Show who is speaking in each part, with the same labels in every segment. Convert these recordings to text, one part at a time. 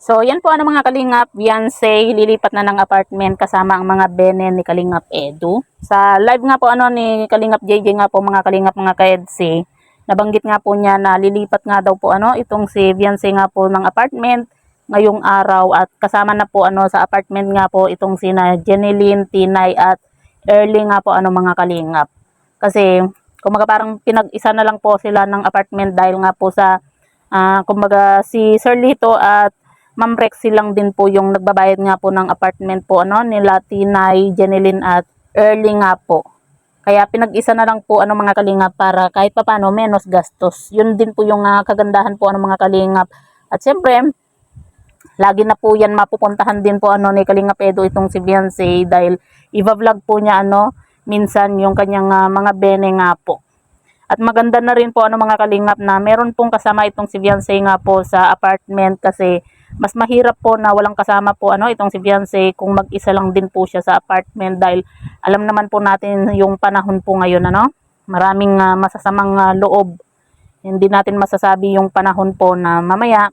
Speaker 1: So, yan po mga kalingap, Beyonce, lilipat na ng apartment kasama ang mga bene ni Kalingap Edu. Sa live nga po ni Kalingap JJ nga po mga kalingap mga ka-EDC, nabanggit nga po niya na lilipat nga daw po itong si Beyonce nga po ng apartment ngayong araw at kasama na po sa apartment nga po itong sina Jeneline, Tinay at Early nga po mga kalingap. Kasi kumbaga parang pinag-isa na lang po sila ng apartment dahil nga po sa kumbaga si Sir Lito at Ma'am Rexy lang din po yung nagbabayad nga po ng apartment po nila Tinay, Jeneline at Early nga po. Kaya pinag-isa na lang po mga kalingap para kahit papaano menos gastos. Yun din po yung kagandahan po mga kalingap. At syempre, lagi na po yan mapupuntahan din po ni Kalingap Edu itong si Beyonce dahil i-vlog po niya minsan yung kanyang mga bene nga po. At maganda na rin po mga kalingap na meron pong kasama itong si Beyonce nga po sa apartment kasi mas mahirap po na walang kasama po itong si Beyonce kung mag-isa lang din po siya sa apartment dahil alam naman po natin yung panahon po ngayon maraming masasamang loob. Hindi natin masasabi yung panahon po na mamaya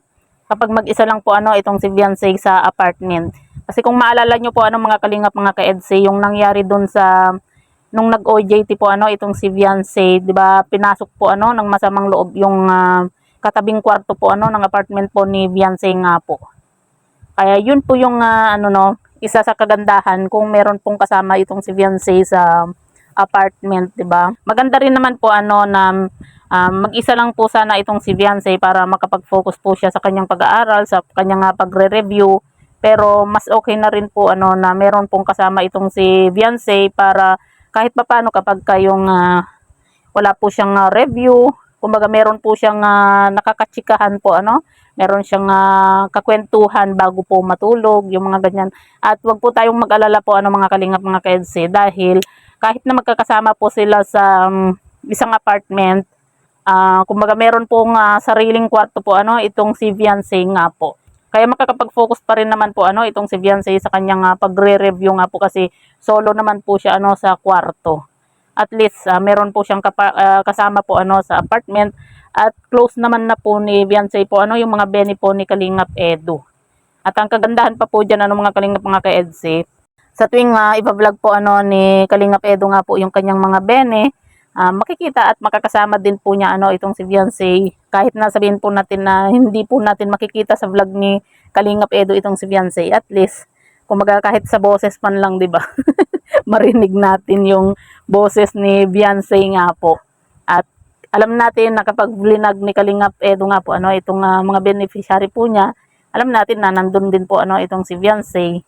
Speaker 1: kapag mag-isa lang po itong si Beyonce sa apartment. Kasi kung maalala nyo po mga kalingap mga ka-EDC yung nangyari dun sa nung nag-OJT po itong si Beyonce, 'di ba? Pinasok po ng masamang loob yung katabing kwarto po ng apartment po ni Beyonce nga po. Kaya yun po yung isa sa kagandahan kung meron pong kasama itong si Beyonce sa apartment, 'di ba? Maganda rin naman po na mag-isa lang po sana itong si Beyonce para makapag-focus po siya sa kanyang pag-aaral, sa kanyang pagre-review. Pero mas okay na rin po na meron pong kasama itong si Beyonce para kahit papaano kapag kayong wala po siyang review, kumbaga meron po siyang nakakatsikahan po meron siyang kakwentuhan bago po matulog, yung mga ganyan. At wag po tayong mag-alala po mga kalingap mga ka-EDC dahil kahit na magkakasama po sila sa isang apartment, kumbaga meron pong sariling kwarto po itong si Beyonce nga po. Kaya makakapag-focus pa rin naman po itong si Beyonce sa kanyang pagre-review nga po kasi solo naman po siya sa kwarto. At least meron po siyang kasama po sa apartment at close naman na po ni Beyonce po yung mga bene po ni Kalingap Edu. At ang kagandahan pa po diyan mga kalingap mga ka-EDC, sa tuwing iba-vlog po ni Kalingap Edu nga po yung kanyang mga bene, makikita at makakasama din po niya itong si Beyonce. Kahit na sabihin po natin na hindi po natin makikita sa vlog ni Kalingap Edu itong si Beyonce, at least kumbaga kahit sa boses man lang, 'di ba? Marinig natin yung boses ni Beyonce nga po. At alam natin na kapag blinag ni Kalingap Edu nga po itong mga beneficiary po niya, alam natin na nandun din po itong si Beyonce.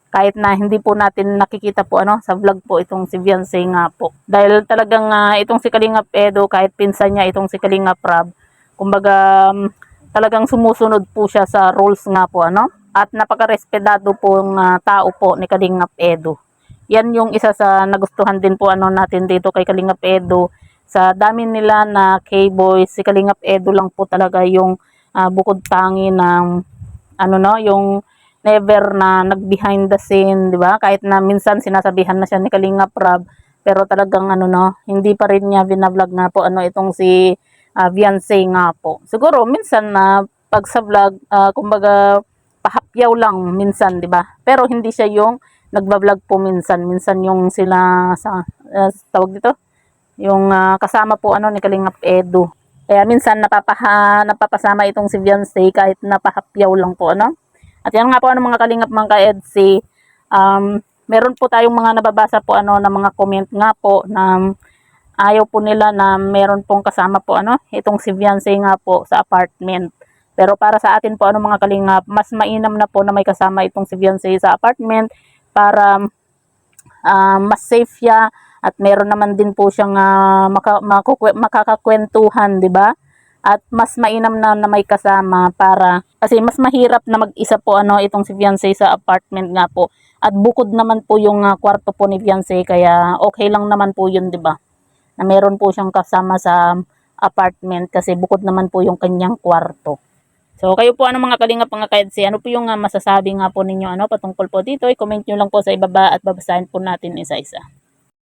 Speaker 1: Kahit na hindi po natin nakikita po sa vlog po itong si Beyonce nga po. Dahil talagang itong si Kalingap Edu, kahit pinsan niya itong si Kalingap Rab, kumbaga talagang sumusunod po siya sa rules nga po at napaka-respetado pong tao po ni Kalingap Edu. Yan yung isa sa nagustuhan din po natin dito kay Kalingap Edu. Sa dami nila na K-boys, si Kalingap Edu lang po talaga yung bukod tangi ng yung never na nag-behind the scene, 'di ba? Kahit na minsan sinasabihan na siya ni Kalingap Rab, pero talagang hindi pa rin niya bina-vlog na po itong si Beyonce nga po. Siguro minsan na pag sa vlog, kumbaga pahapyaw lang minsan, 'di ba? Pero hindi siya yung nagba-vlog po minsan. Minsan yung sila sa tawag dito, yung kasama po ni Kalingap Edu. Kaya minsan napapasama itong si Beyonce kahit napahapyaw lang po At yan nga po mga kalingap mga ka-EDC, meron po tayong mga nababasa po na mga comment nga po na ayaw po nila na meron pong kasama po itong si Beyonce nga po sa apartment. Pero para sa atin po mga kalingap, mas mainam na po na may kasama itong si Beyonce sa apartment para mas safe siya at meron naman din po siyang makakakwentuhan, 'di ba? At mas mainam na may kasama para kasi mas mahirap na mag-isa po itong si Beyonce sa apartment nga po. At bukod naman po yung kwarto po ni Beyonce kaya okay lang naman po yun, 'di ba? Na meron po siyang kasama sa apartment kasi bukod naman po yung kanyang kwarto. So kayo po mga kalingap mga ka-EDC, ano po yung masasabi nga po ninyo patungkol po dito? I-comment nyo lang po sa ibaba at babasahin po natin isa-isa.